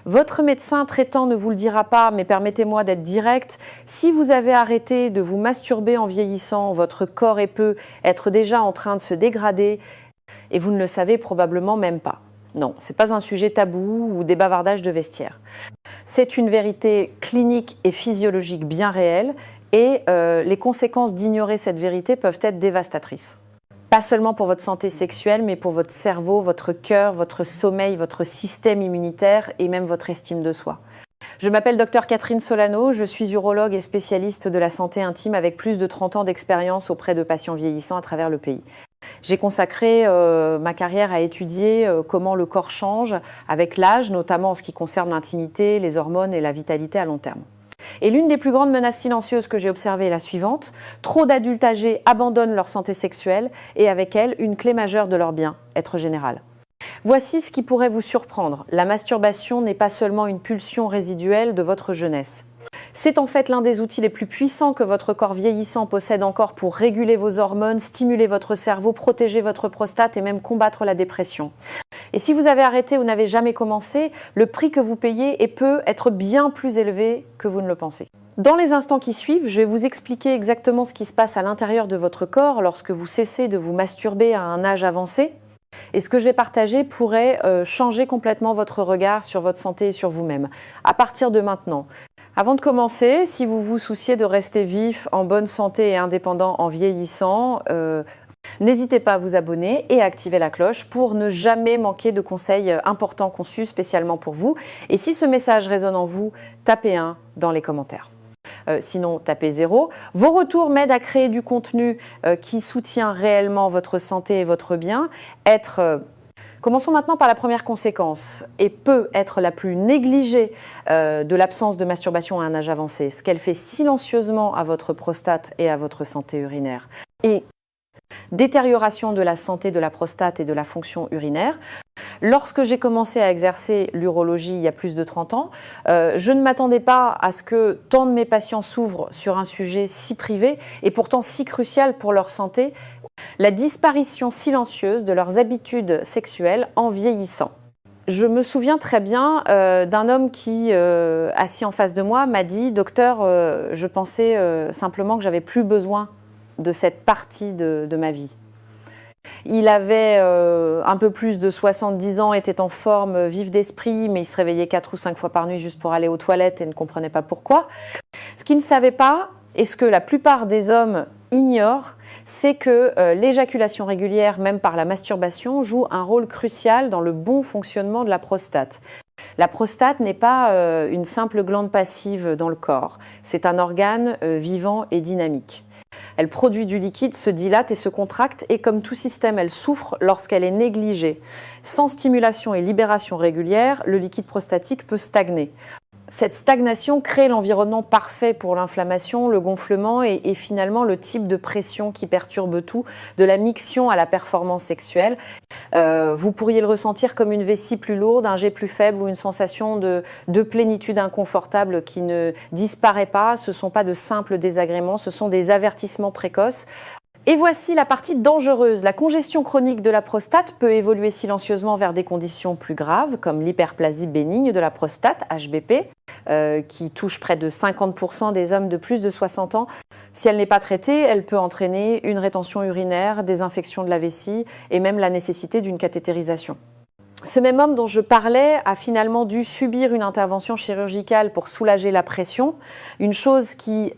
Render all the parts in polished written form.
Votre médecin traitant ne vous le dira pas, mais permettez-moi d'être direct. Si vous avez arrêté de vous masturber en vieillissant, votre corps peut être déjà en train de se dégrader et vous ne le savez probablement même pas. Non, ce n'est pas un sujet tabou ou des bavardages de vestiaire. C'est une vérité clinique et physiologique bien réelle et les conséquences d'ignorer cette vérité peuvent être dévastatrices. Pas seulement pour votre santé sexuelle, mais pour votre cerveau, votre cœur, votre sommeil, votre système immunitaire et même votre estime de soi. Je m'appelle Dr Catherine Solano, je suis urologue et spécialiste de la santé intime avec plus de 30 ans d'expérience auprès de patients vieillissants à travers le pays. J'ai consacré ma carrière à étudier comment le corps change avec l'âge, notamment en ce qui concerne l'intimité, les hormones et la vitalité à long terme. Et l'une des plus grandes menaces silencieuses que j'ai observées est la suivante. Trop d'adultes âgés abandonnent leur santé sexuelle et avec elle, une clé majeure de leur bien-être général. Voici ce qui pourrait vous surprendre. La masturbation n'est pas seulement une pulsion résiduelle de votre jeunesse. C'est en fait l'un des outils les plus puissants que votre corps vieillissant possède encore pour réguler vos hormones, stimuler votre cerveau, protéger votre prostate et même combattre la dépression. Et si vous avez arrêté ou n'avez jamais commencé, le prix que vous payez peut être bien plus élevé que vous ne le pensez. Dans les instants qui suivent, je vais vous expliquer exactement ce qui se passe à l'intérieur de votre corps lorsque vous cessez de vous masturber à un âge avancé. Et ce que je vais partager pourrait changer complètement votre regard sur votre santé et sur vous-même, à partir de maintenant. Avant de commencer, si vous vous souciez de rester vif, en bonne santé et indépendant en vieillissant, n'hésitez pas à vous abonner et à activer la cloche pour ne jamais manquer de conseils importants conçus spécialement pour vous. Et si ce message résonne en vous, tapez 1 dans les commentaires. Sinon, tapez 0. Vos retours m'aident à créer du contenu qui soutient réellement votre santé et votre bien. Commençons maintenant par la première conséquence, et peut être la plus négligée de l'absence de masturbation à un âge avancé, ce qu'elle fait silencieusement à votre prostate et à votre santé urinaire. Et détérioration de la santé de la prostate et de la fonction urinaire. Lorsque j'ai commencé à exercer l'urologie il y a plus de 30 ans, je ne m'attendais pas à ce que tant de mes patients s'ouvrent sur un sujet si privé et pourtant si crucial pour leur santé, la disparition silencieuse de leurs habitudes sexuelles en vieillissant. Je me souviens très bien d'un homme qui, assis en face de moi, m'a dit « Docteur, je pensais simplement que j'avais plus besoin de cette partie de ma vie ». Il avait un peu plus de 70 ans, était en forme, vif d'esprit, mais il se réveillait 4 ou 5 fois par nuit juste pour aller aux toilettes et ne comprenait pas pourquoi. Ce qu'il ne savait pas, et ce que la plupart des hommes ignorent, c'est que l'éjaculation régulière, même par la masturbation, joue un rôle crucial dans le bon fonctionnement de la prostate. La prostate n'est pas une simple glande passive dans le corps, c'est un organe vivant et dynamique. Elle produit du liquide, se dilate et se contracte et comme tout système, elle souffre lorsqu'elle est négligée. Sans stimulation et libération régulière, le liquide prostatique peut stagner. Cette stagnation crée l'environnement parfait pour l'inflammation, le gonflement et finalement le type de pression qui perturbe tout, de la miction à la performance sexuelle. Vous pourriez le ressentir comme une vessie plus lourde, un jet plus faible ou une sensation de plénitude inconfortable qui ne disparaît pas. Ce ne sont pas de simples désagréments, ce sont des avertissements précoces. Et voici la partie dangereuse. La congestion chronique de la prostate peut évoluer silencieusement vers des conditions plus graves, comme l'hyperplasie bénigne de la prostate, HBP, qui touche près de 50% des hommes de plus de 60 ans. Si elle n'est pas traitée, elle peut entraîner une rétention urinaire, des infections de la vessie et même la nécessité d'une cathétérisation. Ce même homme dont je parlais a finalement dû subir une intervention chirurgicale pour soulager la pression, une chose qui,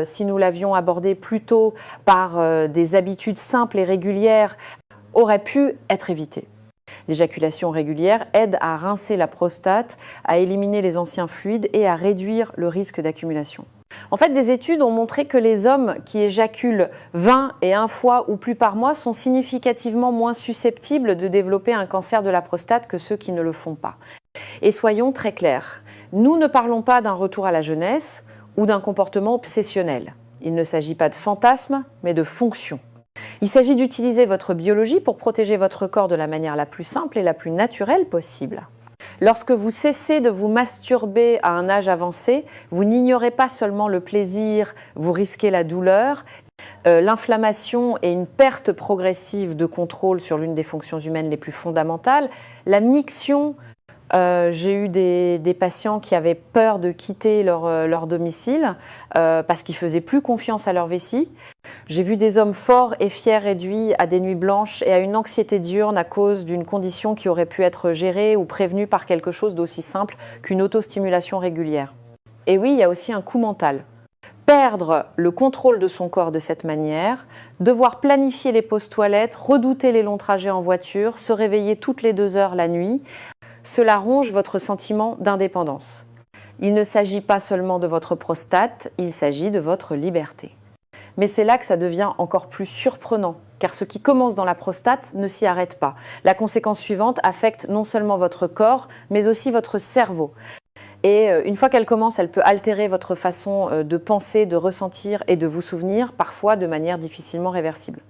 si nous l'avions abordée plus tôt par des habitudes simples et régulières, aurait pu être évitée. L'éjaculation régulière aide à rincer la prostate, à éliminer les anciens fluides et à réduire le risque d'accumulation. En fait, des études ont montré que les hommes qui éjaculent 20 et 1 fois ou plus par mois sont significativement moins susceptibles de développer un cancer de la prostate que ceux qui ne le font pas. Et soyons très clairs, nous ne parlons pas d'un retour à la jeunesse ou d'un comportement obsessionnel. Il ne s'agit pas de fantasme, mais de fonction. Il s'agit d'utiliser votre biologie pour protéger votre corps de la manière la plus simple et la plus naturelle possible. Lorsque vous cessez de vous masturber à un âge avancé, vous n'ignorez pas seulement le plaisir, vous risquez la douleur, l'inflammation et une perte progressive de contrôle sur l'une des fonctions humaines les plus fondamentales. La miction J'ai eu des patients qui avaient peur de quitter leur domicile parce qu'ils ne faisaient plus confiance à leur vessie. J'ai vu des hommes forts et fiers réduits à des nuits blanches et à une anxiété diurne à cause d'une condition qui aurait pu être gérée ou prévenue par quelque chose d'aussi simple qu'une autostimulation régulière. Et oui, il y a aussi un coût mental. Perdre le contrôle de son corps de cette manière, devoir planifier les pauses toilettes, redouter les longs trajets en voiture, se réveiller toutes les 2 heures la nuit, cela ronge votre sentiment d'indépendance. Il ne s'agit pas seulement de votre prostate, il s'agit de votre liberté. Mais c'est là que ça devient encore plus surprenant, car ce qui commence dans la prostate ne s'y arrête pas. La conséquence suivante affecte non seulement votre corps, mais aussi votre cerveau. Et une fois qu'elle commence, elle peut altérer votre façon de penser, de ressentir et de vous souvenir, parfois de manière difficilement réversible.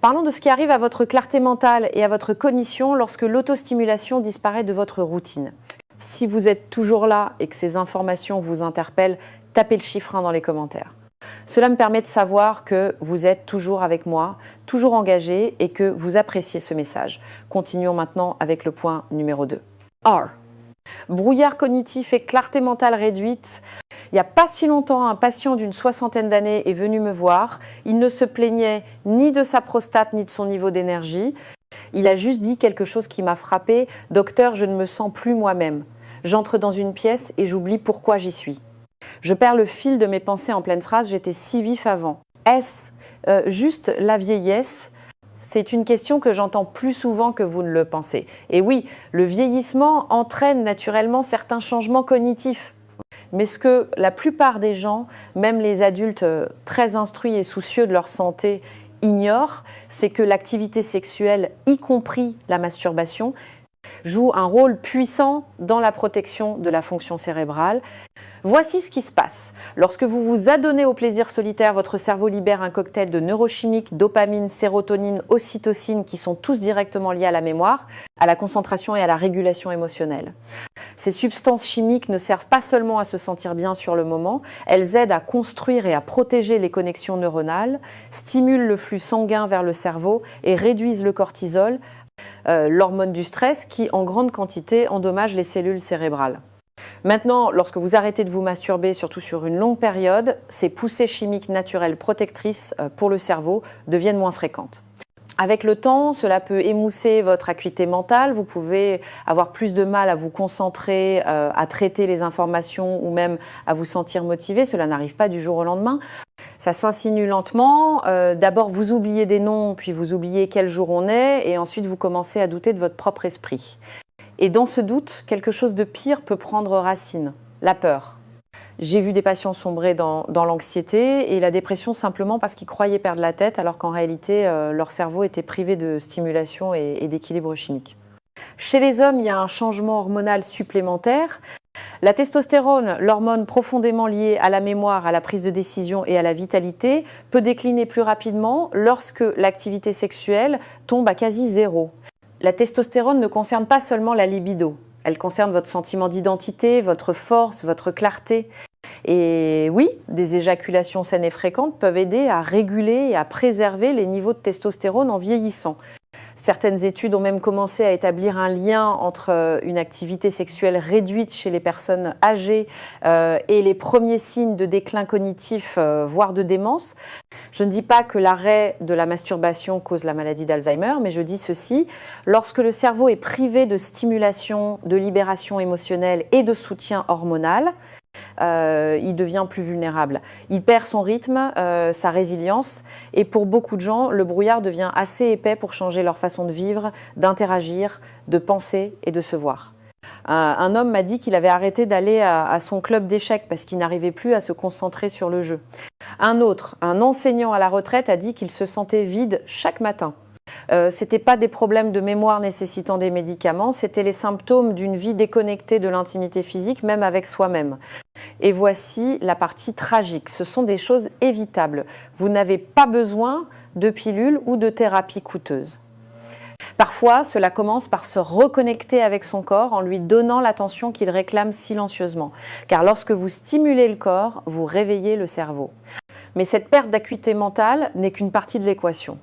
Parlons de ce qui arrive à votre clarté mentale et à votre cognition lorsque l'autostimulation disparaît de votre routine. Si vous êtes toujours là et que ces informations vous interpellent, tapez le chiffre 1 dans les commentaires. Cela me permet de savoir que vous êtes toujours avec moi, toujours engagé et que vous appréciez ce message. Continuons maintenant avec le point numéro 2. R. Brouillard cognitif et clarté mentale réduite. Il n'y a pas si longtemps, un patient d'une 60aine d'années est venu me voir. Il ne se plaignait ni de sa prostate ni de son niveau d'énergie. Il a juste dit quelque chose qui m'a frappé. « Docteur, je ne me sens plus moi-même. J'entre dans une pièce et j'oublie pourquoi j'y suis. Je perds le fil de mes pensées en pleine phrase. J'étais si vif avant. Est-ce juste la vieillesse ? C'est une question que j'entends plus souvent que vous ne le pensez. Et oui, le vieillissement entraîne naturellement certains changements cognitifs. Mais ce que la plupart des gens, même les adultes très instruits et soucieux de leur santé, ignorent, c'est que l'activité sexuelle, y compris la masturbation, joue un rôle puissant dans la protection de la fonction cérébrale. Voici ce qui se passe. Lorsque vous vous adonnez au plaisir solitaire, votre cerveau libère un cocktail de neurochimiques, dopamine, sérotonine, ocytocine, qui sont tous directement liés à la mémoire, à la concentration et à la régulation émotionnelle. Ces substances chimiques ne servent pas seulement à se sentir bien sur le moment, elles aident à construire et à protéger les connexions neuronales, stimulent le flux sanguin vers le cerveau et réduisent le cortisol, l'hormone du stress qui, en grande quantité, endommage les cellules cérébrales. Maintenant, lorsque vous arrêtez de vous masturber, surtout sur une longue période, ces poussées chimiques naturelles protectrices pour le cerveau deviennent moins fréquentes. Avec le temps, cela peut émousser votre acuité mentale, vous pouvez avoir plus de mal à vous concentrer, à traiter les informations ou même à vous sentir motivé, cela n'arrive pas du jour au lendemain. Ça s'insinue lentement, d'abord vous oubliez des noms, puis vous oubliez quel jour on est, et ensuite vous commencez à douter de votre propre esprit. Et dans ce doute, quelque chose de pire peut prendre racine, la peur. J'ai vu des patients sombrer dans l'anxiété et la dépression simplement parce qu'ils croyaient perdre la tête alors qu'en réalité, leur cerveau était privé de stimulation et d'équilibre chimique. Chez les hommes, il y a un changement hormonal supplémentaire. La testostérone, l'hormone profondément liée à la mémoire, à la prise de décision et à la vitalité, peut décliner plus rapidement lorsque l'activité sexuelle tombe à quasi zéro. La testostérone ne concerne pas seulement la libido. Elle concerne votre sentiment d'identité, votre force, votre clarté. Et oui, des éjaculations saines et fréquentes peuvent aider à réguler et à préserver les niveaux de testostérone en vieillissant. Certaines études ont même commencé à établir un lien entre une activité sexuelle réduite chez les personnes âgées et les premiers signes de déclin cognitif, voire de démence. Je ne dis pas que l'arrêt de la masturbation cause la maladie d'Alzheimer, mais je dis ceci, lorsque le cerveau est privé de stimulation, de libération émotionnelle et de soutien hormonal, il devient plus vulnérable. Il perd son rythme, sa résilience, et pour beaucoup de gens, le brouillard devient assez épais pour changer leur façon de vivre, d'interagir, de penser et de se voir. Un homme m'a dit qu'il avait arrêté d'aller à son club d'échecs parce qu'il n'arrivait plus à se concentrer sur le jeu. Un autre, un enseignant à la retraite, a dit qu'il se sentait vide chaque matin. C'était pas des problèmes de mémoire nécessitant des médicaments, c'était les symptômes d'une vie déconnectée de l'intimité physique, même avec soi-même. Et voici la partie tragique, ce sont des choses évitables. Vous n'avez pas besoin de pilules ou de thérapies coûteuses. Parfois, cela commence par se reconnecter avec son corps en lui donnant l'attention qu'il réclame silencieusement. Car lorsque vous stimulez le corps, vous réveillez le cerveau. Mais cette perte d'acuité mentale n'est qu'une partie de l'équation.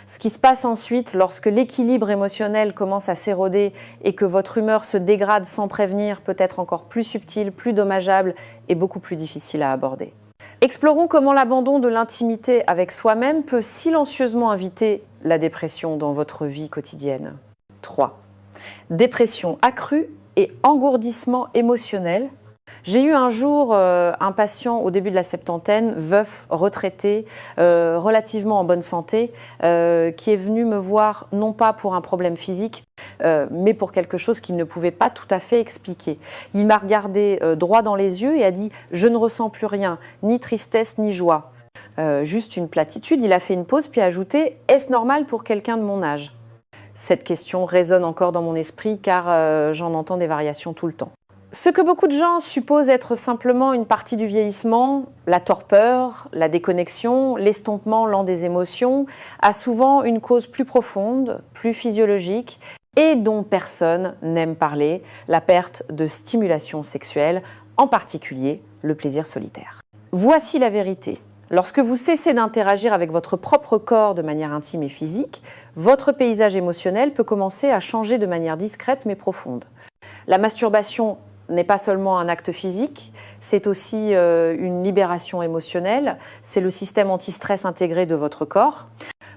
Ce qui se passe ensuite, lorsque l'équilibre émotionnel commence à s'éroder et que votre humeur se dégrade sans prévenir, peut être encore plus subtil, plus dommageable et beaucoup plus difficile à aborder. Explorons comment l'abandon de l'intimité avec soi-même peut silencieusement inviter la dépression dans votre vie quotidienne. 3. Dépression accrue et engourdissement émotionnel. J'ai eu un jour un patient au début de la septantaine, veuf, retraité, relativement en bonne santé, qui est venu me voir non pas pour un problème physique, mais pour quelque chose qu'il ne pouvait pas tout à fait expliquer. Il m'a regardé droit dans les yeux et a dit « Je ne ressens plus rien, ni tristesse ni joie ». Juste une platitude, il a fait une pause puis a ajouté « Est-ce normal pour quelqu'un de mon âge ?» Cette question résonne encore dans mon esprit car j'en entends des variations tout le temps. Ce que beaucoup de gens supposent être simplement une partie du vieillissement, la torpeur, la déconnexion, l'estompement lent des émotions, a souvent une cause plus profonde, plus physiologique et dont personne n'aime parler, la perte de stimulation sexuelle, en particulier le plaisir solitaire. Voici la vérité. Lorsque vous cessez d'interagir avec votre propre corps de manière intime et physique, votre paysage émotionnel peut commencer à changer de manière discrète mais profonde. La masturbation n'est pas seulement un acte physique, c'est aussi une libération émotionnelle, c'est le système anti-stress intégré de votre corps.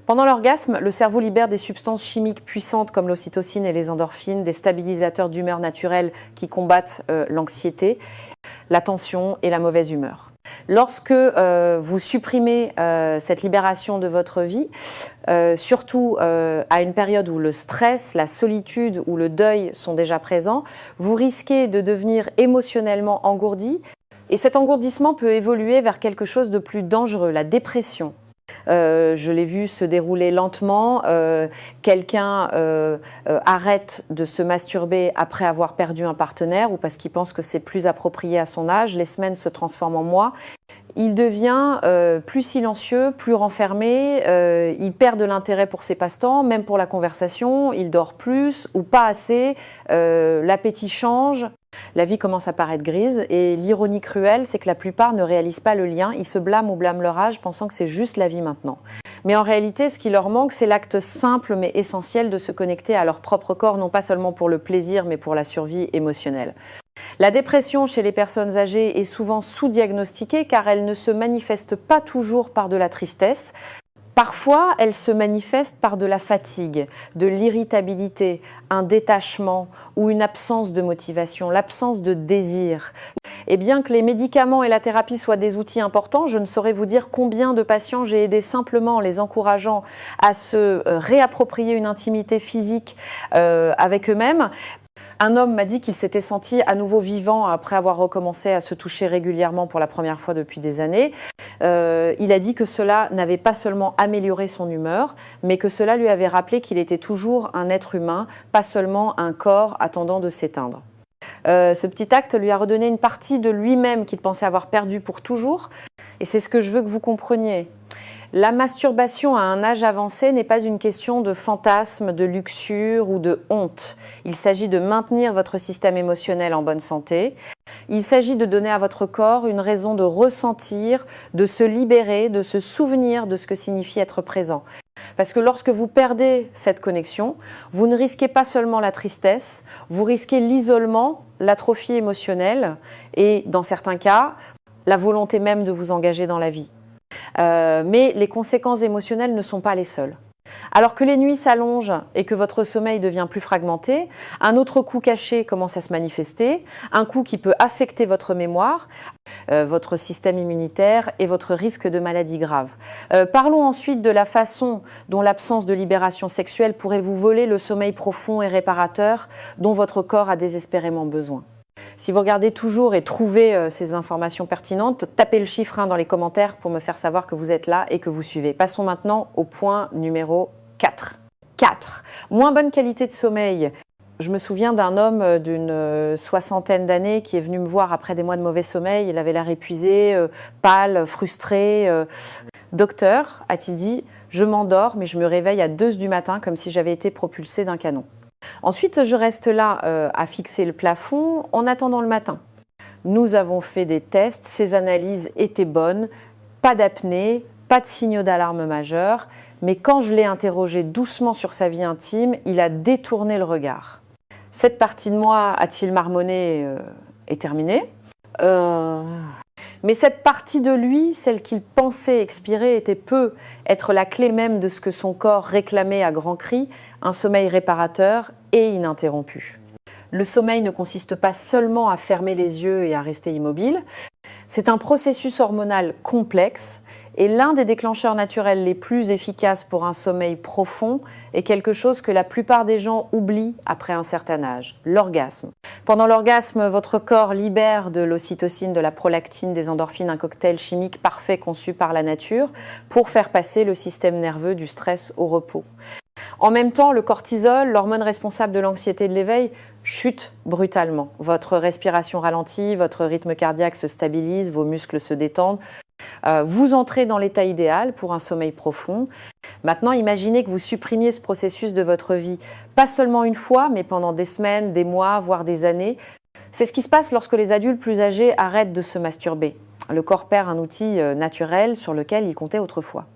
Pendant l'orgasme, le cerveau libère des substances chimiques puissantes comme l'ocytocine et les endorphines, des stabilisateurs d'humeur naturelle qui combattent l'anxiété, la tension et la mauvaise humeur. Lorsque vous supprimez cette libération de votre vie, surtout à une période où le stress, la solitude ou le deuil sont déjà présents, vous risquez de devenir émotionnellement engourdi et cet engourdissement peut évoluer vers quelque chose de plus dangereux, la dépression. Je l'ai vu se dérouler lentement. Quelqu'un arrête de se masturber après avoir perdu un partenaire ou parce qu'il pense que c'est plus approprié à son âge. Les semaines se transforment en mois. Il devient plus silencieux, plus renfermé, il perd de l'intérêt pour ses passe-temps, même pour la conversation, il dort plus ou pas assez, l'appétit change. La vie commence à paraître grise et l'ironie cruelle, c'est que la plupart ne réalisent pas le lien, ils se blâment ou blâment leur âge pensant que c'est juste la vie maintenant. Mais en réalité, ce qui leur manque, c'est l'acte simple mais essentiel de se connecter à leur propre corps, non pas seulement pour le plaisir, mais pour la survie émotionnelle. La dépression chez les personnes âgées est souvent sous-diagnostiquée car elle ne se manifeste pas toujours par de la tristesse. Parfois, elle se manifeste par de la fatigue, de l'irritabilité, un détachement ou une absence de motivation, l'absence de désir. Et bien que les médicaments et la thérapie soient des outils importants, je ne saurais vous dire combien de patients j'ai aidé simplement en les encourageant à se réapproprier une intimité physique avec eux-mêmes. Un homme m'a dit qu'il s'était senti à nouveau vivant après avoir recommencé à se toucher régulièrement pour la première fois depuis des années. Il a dit que cela n'avait pas seulement amélioré son humeur, mais que cela lui avait rappelé qu'il était toujours un être humain, pas seulement un corps attendant de s'éteindre. Ce petit acte lui a redonné une partie de lui-même qu'il pensait avoir perdue pour toujours. Et c'est ce que je veux que vous compreniez. La masturbation à un âge avancé n'est pas une question de fantasme, de luxure ou de honte. Il s'agit de maintenir votre système émotionnel en bonne santé. Il s'agit de donner à votre corps une raison de ressentir, de se libérer, de se souvenir de ce que signifie être présent. Parce que lorsque vous perdez cette connexion, vous ne risquez pas seulement la tristesse, vous risquez l'isolement, l'atrophie émotionnelle et, dans certains cas, la volonté même de vous engager dans la vie. Mais les conséquences émotionnelles ne sont pas les seules. Alors que les nuits s'allongent et que votre sommeil devient plus fragmenté, un autre coup caché commence à se manifester, un coup qui peut affecter votre mémoire, votre système immunitaire et votre risque de maladie grave. Parlons ensuite de la façon dont l'absence de libération sexuelle pourrait vous voler le sommeil profond et réparateur dont votre corps a désespérément besoin. Si vous regardez toujours et trouvez ces informations pertinentes, tapez le chiffre 1 dans les commentaires pour me faire savoir que vous êtes là et que vous suivez. Passons maintenant au point numéro 4. 4. Moins bonne qualité de sommeil. Je me souviens d'un homme d'une soixantaine d'années qui est venu me voir après des mois de mauvais sommeil. Il avait l'air épuisé, pâle, frustré. Docteur, a-t-il dit, je m'endors mais je me réveille à 2h du matin comme si j'avais été propulsé d'un canon. Ensuite, je reste là à fixer le plafond en attendant le matin. Nous avons fait des tests, ces analyses étaient bonnes, pas d'apnée, pas de signaux d'alarme majeurs, mais quand je l'ai interrogé doucement sur sa vie intime, il a détourné le regard. Cette partie de moi, a-t-il marmonné, est terminée. Mais cette partie de lui, celle qu'il pensait expirer, peut être la clé même de ce que son corps réclamait à grands cris, un sommeil réparateur et ininterrompu. Le sommeil ne consiste pas seulement à fermer les yeux et à rester immobile, c'est un processus hormonal complexe et l'un des déclencheurs naturels les plus efficaces pour un sommeil profond est quelque chose que la plupart des gens oublient après un certain âge, l'orgasme. Pendant l'orgasme, votre corps libère de l'ocytocine, de la prolactine, des endorphines, un cocktail chimique parfait conçu par la nature pour faire passer le système nerveux du stress au repos. En même temps, le cortisol, l'hormone responsable de l'anxiété et de l'éveil, chute brutalement. Votre respiration ralentit, votre rythme cardiaque se stabilise, vos muscles se détendent. Vous entrez dans l'état idéal pour un sommeil profond. Maintenant, imaginez que vous supprimiez ce processus de votre vie, pas seulement une fois, mais pendant des semaines, des mois, voire des années. C'est ce qui se passe lorsque les adultes plus âgés arrêtent de se masturber. Le corps perd un outil naturel sur lequel il comptait autrefois.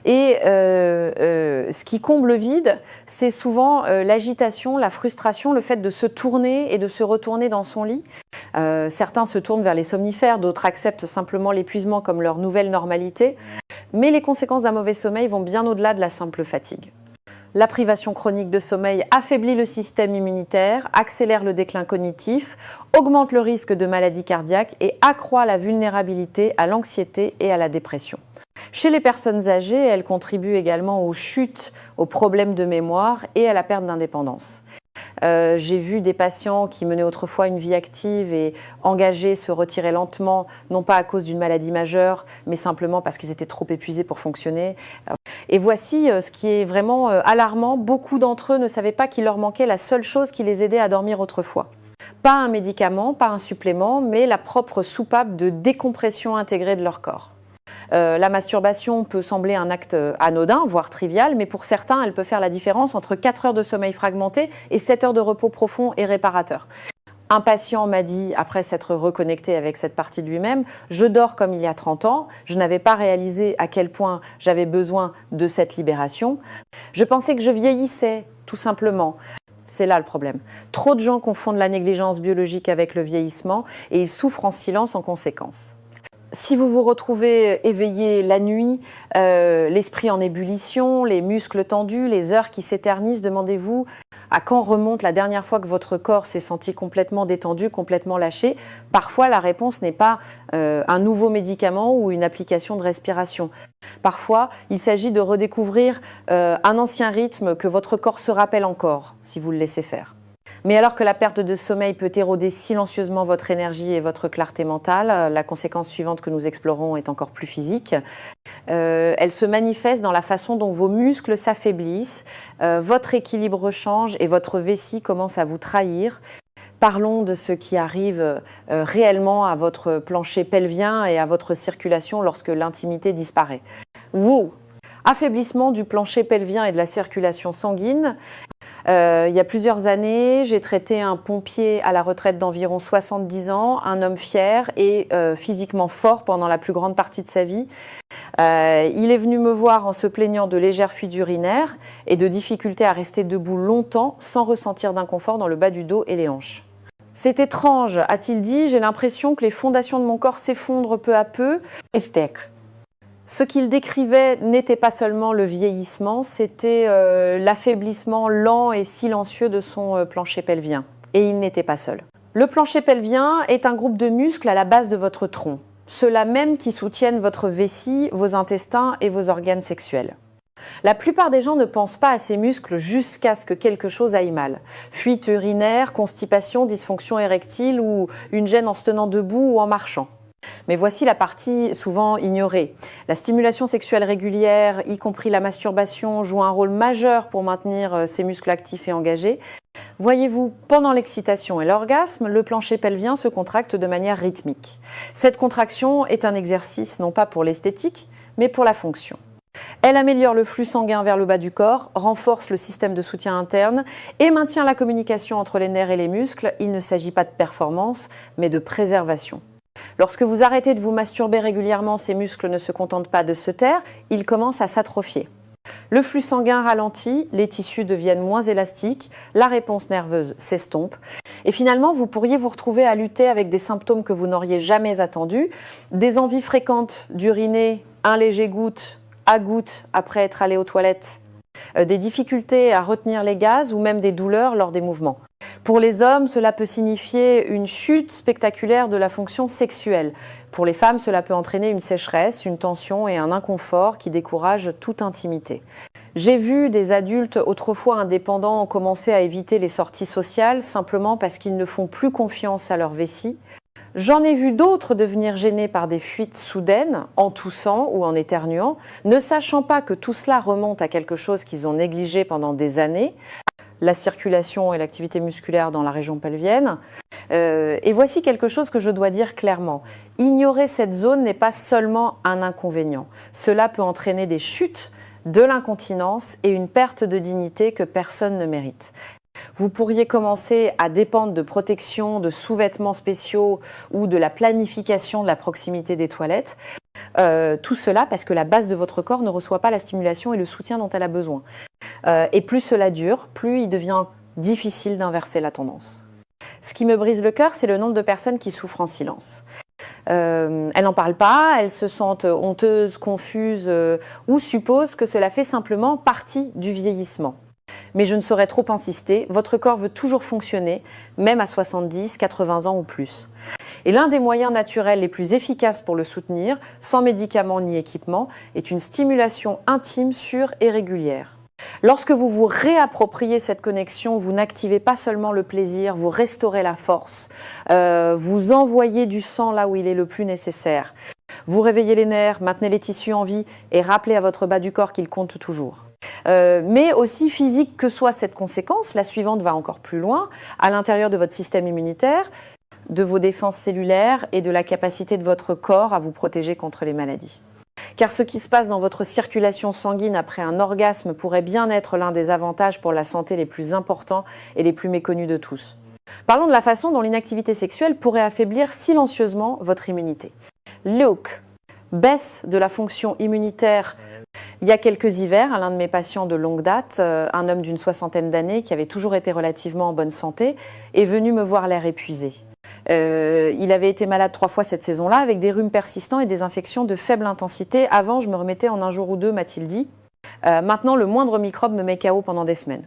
Et ce qui comble le vide, c'est souvent l'agitation, la frustration, le fait de se tourner et de se retourner dans son lit. Certains se tournent vers les somnifères, d'autres acceptent simplement l'épuisement comme leur nouvelle normalité. Mais les conséquences d'un mauvais sommeil vont bien au-delà de la simple fatigue. La privation chronique de sommeil affaiblit le système immunitaire, accélère le déclin cognitif, augmente le risque de maladies cardiaques et accroît la vulnérabilité à l'anxiété et à la dépression. Chez les personnes âgées, elle contribue également aux chutes, aux problèmes de mémoire et à la perte d'indépendance. J'ai vu des patients qui menaient autrefois une vie active et engagée se retirer lentement, non pas à cause d'une maladie majeure, mais simplement parce qu'ils étaient trop épuisés pour fonctionner. Et voici ce qui est vraiment alarmant, beaucoup d'entre eux ne savaient pas qu'il leur manquait la seule chose qui les aidait à dormir autrefois. Pas un médicament, pas un supplément, mais la propre soupape de décompression intégrée de leur corps. La masturbation peut sembler un acte anodin, voire trivial, mais pour certains, elle peut faire la différence entre 4 heures de sommeil fragmenté et 7 heures de repos profond et réparateur. Un patient m'a dit, après s'être reconnecté avec cette partie de lui-même, « Je dors comme il y a 30 ans, je n'avais pas réalisé à quel point j'avais besoin de cette libération. Je pensais que je vieillissais, tout simplement. » C'est là le problème. Trop de gens confondent la négligence biologique avec le vieillissement et ils souffrent en silence en conséquence. Si vous vous retrouvez éveillé la nuit, l'esprit en ébullition, les muscles tendus, les heures qui s'éternisent, demandez-vous à quand remonte la dernière fois que votre corps s'est senti complètement détendu, complètement lâché. Parfois, la réponse n'est pas un nouveau médicament ou une application de respiration. Parfois, il s'agit de redécouvrir un ancien rythme que votre corps se rappelle encore, si vous le laissez faire. Mais alors que la perte de sommeil peut éroder silencieusement votre énergie et votre clarté mentale, la conséquence suivante que nous explorons est encore plus physique. Elle se manifeste dans la façon dont vos muscles s'affaiblissent, votre équilibre change et votre vessie commence à vous trahir. Parlons de ce qui arrive réellement à votre plancher pelvien et à votre circulation lorsque l'intimité disparaît. Wow! Affaiblissement du plancher pelvien et de la circulation sanguine. Il y a plusieurs années, j'ai traité un pompier à la retraite d'environ 70 ans, un homme fier et physiquement fort pendant la plus grande partie de sa vie. Il est venu me voir en se plaignant de légères fuites urinaires et de difficultés à rester debout longtemps sans ressentir d'inconfort dans le bas du dos et les hanches. C'est étrange, a-t-il dit, j'ai l'impression que les fondations de mon corps s'effondrent peu à peu. Ce qu'il décrivait n'était pas seulement le vieillissement, c'était l'affaiblissement lent et silencieux de son plancher pelvien. Et il n'était pas seul. Le plancher pelvien est un groupe de muscles à la base de votre tronc. Ceux-là même qui soutiennent votre vessie, vos intestins et vos organes sexuels. La plupart des gens ne pensent pas à ces muscles jusqu'à ce que quelque chose aille mal. Fuite urinaire, constipation, dysfonction érectile ou une gêne en se tenant debout ou en marchant. Mais voici la partie souvent ignorée. La stimulation sexuelle régulière, y compris la masturbation, joue un rôle majeur pour maintenir ces muscles actifs et engagés. Voyez-vous, pendant l'excitation et l'orgasme, le plancher pelvien se contracte de manière rythmique. Cette contraction est un exercice non pas pour l'esthétique, mais pour la fonction. Elle améliore le flux sanguin vers le bas du corps, renforce le système de soutien interne et maintient la communication entre les nerfs et les muscles. Il ne s'agit pas de performance, mais de préservation. Lorsque vous arrêtez de vous masturber régulièrement, ces muscles ne se contentent pas de se taire, ils commencent à s'atrophier. Le flux sanguin ralentit, les tissus deviennent moins élastiques, la réponse nerveuse s'estompe. Et finalement, vous pourriez vous retrouver à lutter avec des symptômes que vous n'auriez jamais attendus, des envies fréquentes d'uriner un léger goutte à goutte après être allé aux toilettes, des difficultés à retenir les gaz ou même des douleurs lors des mouvements. Pour les hommes, cela peut signifier une chute spectaculaire de la fonction sexuelle. Pour les femmes, cela peut entraîner une sécheresse, une tension et un inconfort qui découragent toute intimité. J'ai vu des adultes autrefois indépendants commencer à éviter les sorties sociales simplement parce qu'ils ne font plus confiance à leur vessie. J'en ai vu d'autres devenir gênés par des fuites soudaines, en toussant ou en éternuant, ne sachant pas que tout cela remonte à quelque chose qu'ils ont négligé pendant des années, la circulation et l'activité musculaire dans la région pelvienne. Et voici quelque chose que je dois dire clairement. Ignorer cette zone n'est pas seulement un inconvénient. Cela peut entraîner des chutes, de l'incontinence et une perte de dignité que personne ne mérite. Vous pourriez commencer à dépendre de protection, de sous-vêtements spéciaux ou de la planification de la proximité des toilettes. Tout cela parce que la base de votre corps ne reçoit pas la stimulation et le soutien dont elle a besoin. Et plus cela dure, plus il devient difficile d'inverser la tendance. Ce qui me brise le cœur, c'est le nombre de personnes qui souffrent en silence. Elles n'en parlent pas, elles se sentent honteuses, confuses ou supposent que cela fait simplement partie du vieillissement. Mais je ne saurais trop insister, votre corps veut toujours fonctionner, même à 70, 80 ans ou plus. Et l'un des moyens naturels les plus efficaces pour le soutenir, sans médicaments ni équipement, est une stimulation intime, sûre et régulière. Lorsque vous vous réappropriez cette connexion, vous n'activez pas seulement le plaisir, vous restaurez la force, vous envoyez du sang là où il est le plus nécessaire. Vous réveillez les nerfs, maintenez les tissus en vie et rappelez à votre bas du corps qu'il compte toujours. Mais aussi physique que soit cette conséquence, la suivante va encore plus loin, à l'intérieur de votre système immunitaire, de vos défenses cellulaires et de la capacité de votre corps à vous protéger contre les maladies. Car ce qui se passe dans votre circulation sanguine après un orgasme pourrait bien être l'un des avantages pour la santé les plus importants et les plus méconnus de tous. Parlons de la façon dont l'inactivité sexuelle pourrait affaiblir silencieusement votre immunité. Luke, baisse de la fonction immunitaire. Il y a quelques hivers, à l'un de mes patients de longue date, un homme d'une 60aine d'années qui avait toujours été relativement en bonne santé, est venu me voir l'air épuisé. Il avait été malade 3 fois cette saison-là avec des rhumes persistants et des infections de faible intensité. Avant, je me remettais en un jour ou deux, m'a-t-il dit. Maintenant, le moindre microbe me met KO pendant des semaines.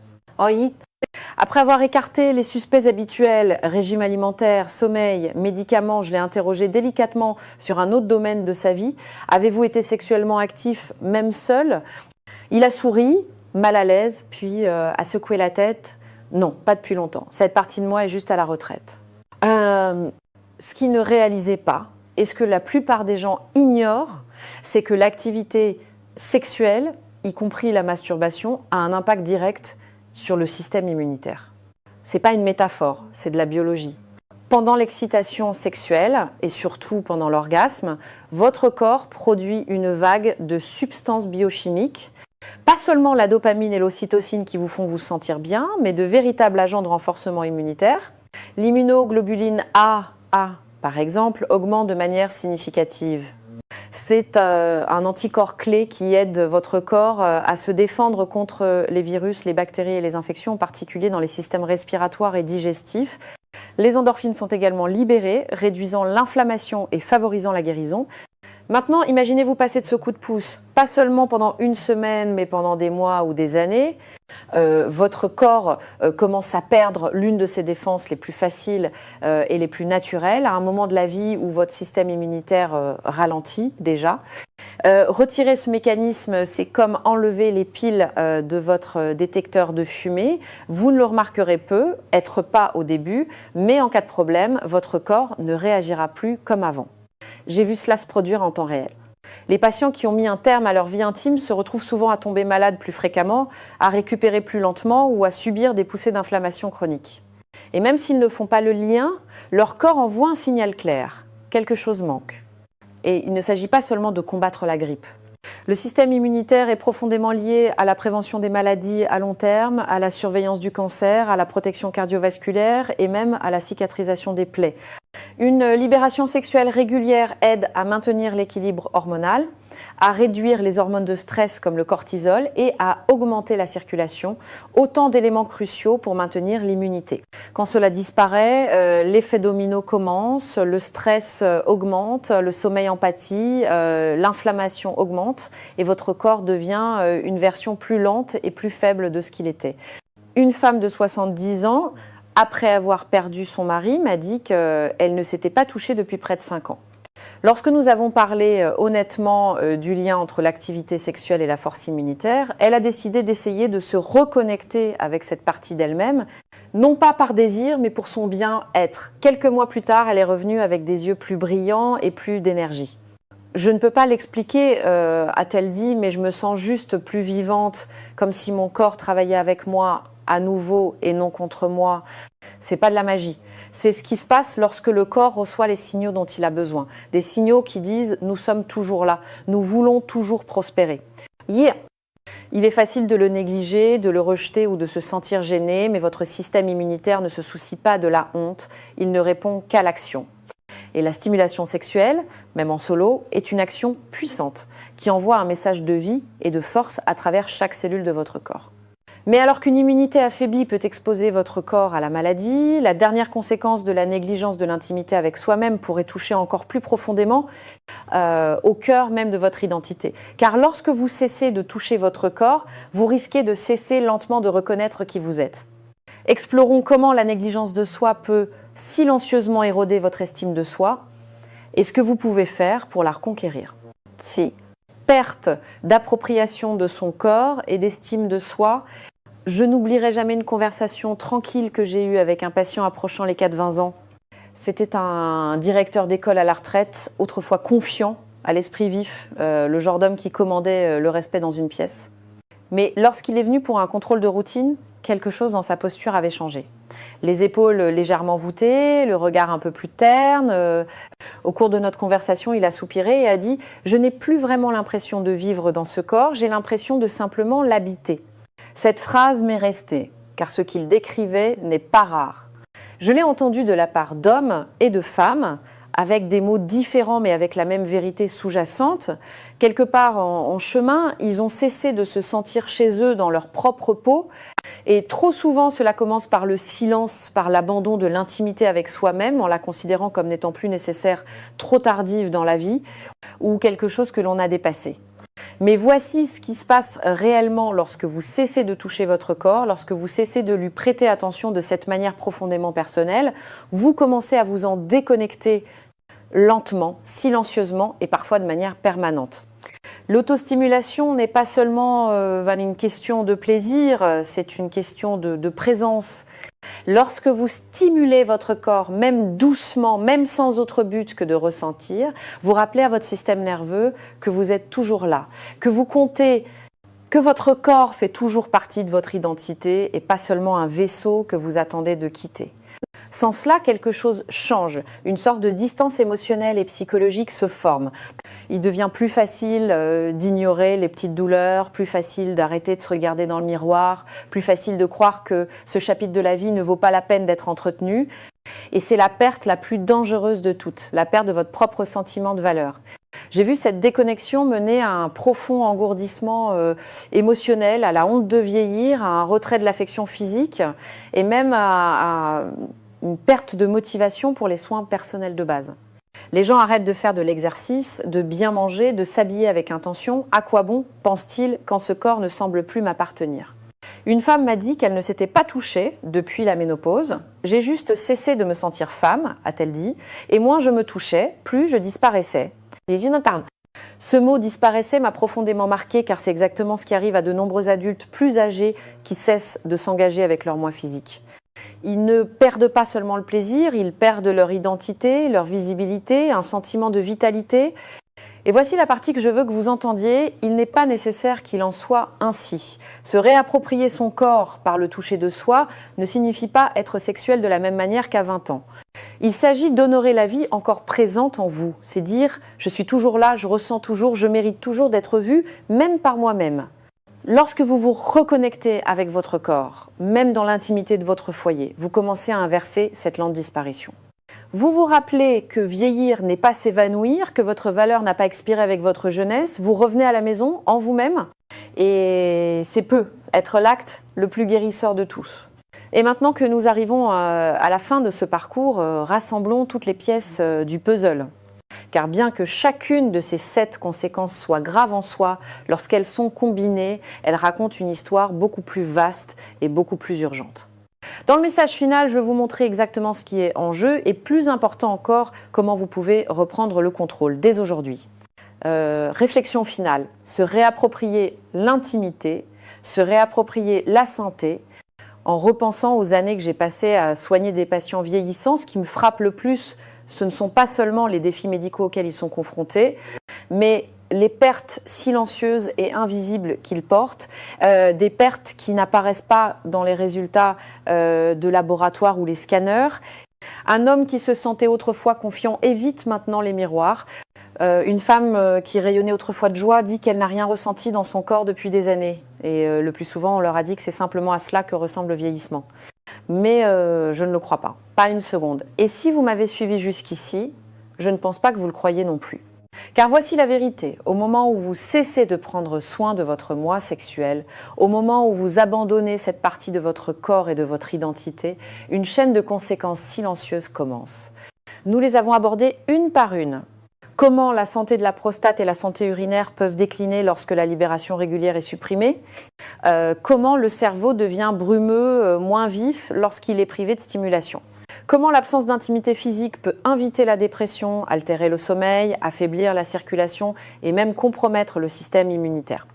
Après avoir écarté les suspects habituels, régime alimentaire, sommeil, médicaments, je l'ai interrogé délicatement sur un autre domaine de sa vie. Avez-vous été sexuellement actif, même seul? Il a souri, mal à l'aise, puis a secoué la tête. Non, pas depuis longtemps. Cette partie de moi est juste à la retraite. Ce qu'il ne réalisait pas, et ce que la plupart des gens ignorent, c'est que l'activité sexuelle, y compris la masturbation, a un impact direct sur le système immunitaire. C'est pas une métaphore, c'est de la biologie. Pendant l'excitation sexuelle, et surtout pendant l'orgasme, votre corps produit une vague de substances biochimiques, pas seulement la dopamine et l'ocytocine qui vous font vous sentir bien, mais de véritables agents de renforcement immunitaire. L'immunoglobuline A, par exemple, augmente de manière significative. C'est un anticorps clé qui aide votre corps à se défendre contre les virus, les bactéries et les infections, en particulier dans les systèmes respiratoires et digestifs. Les endorphines sont également libérées, réduisant l'inflammation et favorisant la guérison. Maintenant, imaginez-vous passer de ce coup de pouce, pas seulement pendant une semaine, mais pendant des mois ou des années. Votre corps commence à perdre l'une de ses défenses les plus faciles et les plus naturelles, à un moment de la vie où votre système immunitaire ralentit déjà. Retirer ce mécanisme, c'est comme enlever les piles de votre détecteur de fumée. Vous ne le remarquerez peu, être pas au début, mais en cas de problème, votre corps ne réagira plus comme avant. J'ai vu cela se produire en temps réel. Les patients qui ont mis un terme à leur vie intime se retrouvent souvent à tomber malades plus fréquemment, à récupérer plus lentement ou à subir des poussées d'inflammation chronique. Et même s'ils ne font pas le lien, leur corps envoie un signal clair. Quelque chose manque. Et il ne s'agit pas seulement de combattre la grippe. Le système immunitaire est profondément lié à la prévention des maladies à long terme, à la surveillance du cancer, à la protection cardiovasculaire et même à la cicatrisation des plaies. Une libération sexuelle régulière aide à maintenir l'équilibre hormonal, à réduire les hormones de stress comme le cortisol et à augmenter la circulation, autant d'éléments cruciaux pour maintenir l'immunité. Quand cela disparaît, l'effet domino commence, le stress augmente, le sommeil en pâtit, l'inflammation augmente et votre corps devient une version plus lente et plus faible de ce qu'il était. Une femme de 70 ans, après avoir perdu son mari, m'a dit qu'elle ne s'était pas touchée depuis près de 5 ans. Lorsque nous avons parlé honnêtement du lien entre l'activité sexuelle et la force immunitaire, elle a décidé d'essayer de se reconnecter avec cette partie d'elle-même, non pas par désir, mais pour son bien-être. Quelques mois plus tard, elle est revenue avec des yeux plus brillants et plus d'énergie. Je ne peux pas l'expliquer, a-t-elle dit, mais je me sens juste plus vivante, comme si mon corps travaillait avec moi à nouveau et non contre moi. C'est pas de la magie. C'est ce qui se passe lorsque le corps reçoit les signaux dont il a besoin. Des signaux qui disent « nous sommes toujours là, nous voulons toujours prospérer ». Il est facile de le négliger, de le rejeter ou de se sentir gêné, mais votre système immunitaire ne se soucie pas de la honte, il ne répond qu'à l'action. Et la stimulation sexuelle, même en solo, est une action puissante qui envoie un message de vie et de force à travers chaque cellule de votre corps. Mais alors qu'une immunité affaiblie peut exposer votre corps à la maladie, la dernière conséquence de la négligence de l'intimité avec soi-même pourrait toucher encore plus profondément au cœur même de votre identité. Car lorsque vous cessez de toucher votre corps, vous risquez de cesser lentement de reconnaître qui vous êtes. Explorons comment la négligence de soi peut silencieusement éroder votre estime de soi et ce que vous pouvez faire pour la reconquérir. Si perte d'appropriation de son corps et d'estime de soi. Je n'oublierai jamais une conversation tranquille que j'ai eue avec un patient approchant les 4-20 ans. C'était un directeur d'école à la retraite, autrefois confiant, à l'esprit vif, le genre d'homme qui commandait le respect dans une pièce. Mais lorsqu'il est venu pour un contrôle de routine, quelque chose dans sa posture avait changé. Les épaules légèrement voûtées, le regard un peu plus terne. Au cours de notre conversation, il a soupiré et a dit « Je n'ai plus vraiment l'impression de vivre dans ce corps, j'ai l'impression de simplement l'habiter ». Cette phrase m'est restée, car ce qu'il décrivait n'est pas rare. Je l'ai entendu de la part d'hommes et de femmes, avec des mots différents mais avec la même vérité sous-jacente. Quelque part en chemin, ils ont cessé de se sentir chez eux dans leur propre peau. Et trop souvent, cela commence par le silence, par l'abandon de l'intimité avec soi-même, en la considérant comme n'étant plus nécessaire, trop tardive dans la vie, ou quelque chose que l'on a dépassé. Mais voici ce qui se passe réellement lorsque vous cessez de toucher votre corps, lorsque vous cessez de lui prêter attention de cette manière profondément personnelle. Vous commencez à vous en déconnecter lentement, silencieusement et parfois de manière permanente. L'autostimulation n'est pas seulement une question de plaisir, c'est une question de présence. Lorsque vous stimulez votre corps, même doucement, même sans autre but que de ressentir, vous rappelez à votre système nerveux que vous êtes toujours là, que vous comptez que votre corps fait toujours partie de votre identité et pas seulement un vaisseau que vous attendez de quitter. Sans cela, quelque chose change. Une sorte de distance émotionnelle et psychologique se forme. Il devient plus facile d'ignorer les petites douleurs, plus facile d'arrêter de se regarder dans le miroir, plus facile de croire que ce chapitre de la vie ne vaut pas la peine d'être entretenu. Et c'est la perte la plus dangereuse de toutes, la perte de votre propre sentiment de valeur. J'ai vu cette déconnexion mener à un profond engourdissement émotionnel, à la honte de vieillir, à un retrait de l'affection physique et même à une perte de motivation pour les soins personnels de base. Les gens arrêtent de faire de l'exercice, de bien manger, de s'habiller avec intention. À quoi bon, pense-t-il, quand ce corps ne semble plus m'appartenir ? Une femme m'a dit qu'elle ne s'était pas touchée depuis la ménopause. J'ai juste cessé de me sentir femme, a-t-elle dit, et moins je me touchais, plus je disparaissais. Ce mot « disparaissait » m'a profondément marqué car c'est exactement ce qui arrive à de nombreux adultes plus âgés qui cessent de s'engager avec leur moi physique. Ils ne perdent pas seulement le plaisir, ils perdent leur identité, leur visibilité, un sentiment de vitalité. Et voici la partie que je veux que vous entendiez, il n'est pas nécessaire qu'il en soit ainsi. Se réapproprier son corps par le toucher de soi ne signifie pas être sexuel de la même manière qu'à 20 ans. Il s'agit d'honorer la vie encore présente en vous. C'est dire « je suis toujours là, je ressens toujours, je mérite toujours d'être vue, même par moi-même ». Lorsque vous vous reconnectez avec votre corps, même dans l'intimité de votre foyer, vous commencez à inverser cette lente disparition. Vous vous rappelez que vieillir n'est pas s'évanouir, que votre valeur n'a pas expiré avec votre jeunesse. Vous revenez à la maison en vous-même et c'est peut être l'acte le plus guérisseur de tous. Et maintenant que nous arrivons à la fin de ce parcours, rassemblons toutes les pièces du puzzle. Car bien que chacune de ces 7 conséquences soit grave en soi, lorsqu'elles sont combinées, elles racontent une histoire beaucoup plus vaste et beaucoup plus urgente. Dans le message final, je vais vous montrer exactement ce qui est en jeu et plus important encore, comment vous pouvez reprendre le contrôle dès aujourd'hui. Réflexion finale, se réapproprier l'intimité, se réapproprier la santé, en repensant aux années que j'ai passées à soigner des patients vieillissants. Ce qui me frappe le plus, ce ne sont pas seulement les défis médicaux auxquels ils sont confrontés, mais les pertes silencieuses et invisibles qu'ils portent, des pertes qui n'apparaissent pas dans les résultats de laboratoire ou les scanners. Un homme qui se sentait autrefois confiant évite maintenant les miroirs. Une femme qui rayonnait autrefois de joie dit qu'elle n'a rien ressenti dans son corps depuis des années. Et le plus souvent, on leur a dit que c'est simplement à cela que ressemble le vieillissement. Mais je ne le crois pas, pas une seconde. Et si vous m'avez suivi jusqu'ici, je ne pense pas que vous le croyez non plus. Car voici la vérité, au moment où vous cessez de prendre soin de votre moi sexuel, au moment où vous abandonnez cette partie de votre corps et de votre identité, une chaîne de conséquences silencieuses commence. Nous les avons abordées une par une. Comment la santé de la prostate et la santé urinaire peuvent décliner lorsque la libération régulière est supprimée. Comment le cerveau devient brumeux, moins vif lorsqu'il est privé de stimulation. Comment l'absence d'intimité physique peut inviter la dépression, altérer le sommeil, affaiblir la circulation et même compromettre le système immunitaire.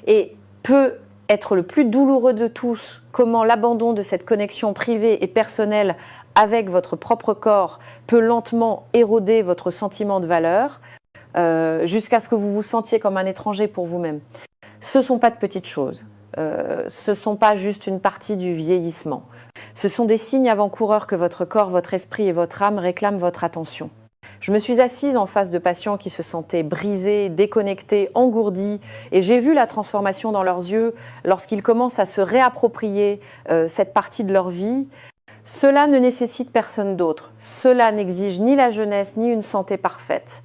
Et peut être le plus douloureux de tous, comment l'abandon de cette connexion privée et personnelle avec votre propre corps peut lentement éroder votre sentiment de valeur jusqu'à ce que vous vous sentiez comme un étranger pour vous-même. Ce ne sont pas de petites choses. Ce ne sont pas juste une partie du vieillissement. Ce sont des signes avant-coureurs que votre corps, votre esprit et votre âme réclament votre attention. Je me suis assise en face de patients qui se sentaient brisés, déconnectés, engourdis, et j'ai vu la transformation dans leurs yeux lorsqu'ils commencent à se réapproprier cette partie de leur vie. Cela ne nécessite personne d'autre. Cela n'exige ni la jeunesse, ni une santé parfaite.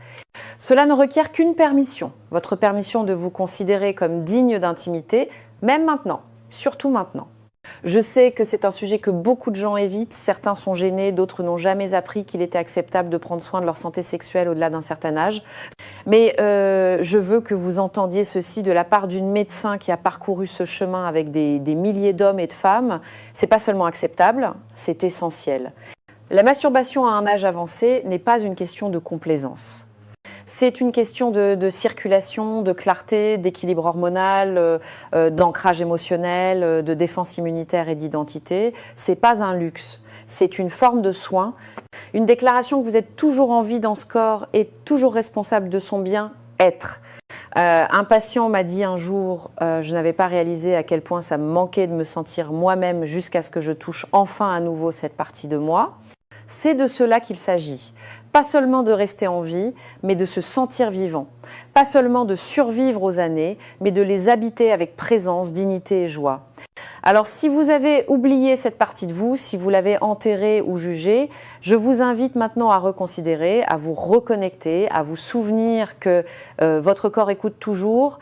Cela ne requiert qu'une permission, votre permission de vous considérer comme digne d'intimité, même maintenant, surtout maintenant. Je sais que c'est un sujet que beaucoup de gens évitent, certains sont gênés, d'autres n'ont jamais appris qu'il était acceptable de prendre soin de leur santé sexuelle au-delà d'un certain âge. Mais je veux que vous entendiez ceci de la part d'une médecin qui a parcouru ce chemin avec des milliers d'hommes et de femmes. C'est pas seulement acceptable, c'est essentiel. La masturbation à un âge avancé n'est pas une question de complaisance. C'est une question de circulation, de clarté, d'équilibre hormonal, d'ancrage émotionnel, de défense immunitaire et d'identité. C'est pas un luxe, c'est une forme de soin, une déclaration que vous êtes toujours en vie dans ce corps et toujours responsable de son bien-être. Un patient m'a dit un jour, je n'avais pas réalisé à quel point ça me manquait de me sentir moi-même jusqu'à ce que je touche enfin à nouveau cette partie de moi. C'est de cela qu'il s'agit. Pas seulement de rester en vie, mais de se sentir vivant. Pas seulement de survivre aux années, mais de les habiter avec présence, dignité et joie. Alors si vous avez oublié cette partie de vous, si vous l'avez enterrée ou jugée, je vous invite maintenant à reconsidérer, à vous reconnecter, à vous souvenir que votre corps écoute toujours,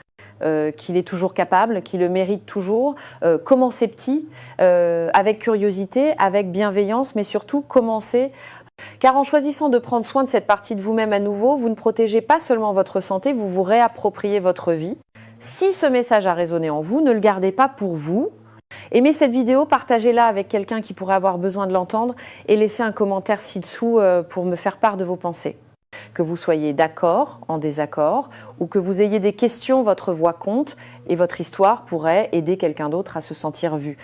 qu'il est toujours capable, qu'il le mérite toujours. Commencez petit, avec curiosité, avec bienveillance, mais surtout commencez. Car en choisissant de prendre soin de cette partie de vous-même à nouveau, vous ne protégez pas seulement votre santé, vous vous réappropriez votre vie. Si ce message a résonné en vous, ne le gardez pas pour vous. Aimez cette vidéo, partagez-la avec quelqu'un qui pourrait avoir besoin de l'entendre et laissez un commentaire ci-dessous pour me faire part de vos pensées. Que vous soyez d'accord, en désaccord, ou que vous ayez des questions, votre voix compte et votre histoire pourrait aider quelqu'un d'autre à se sentir vu.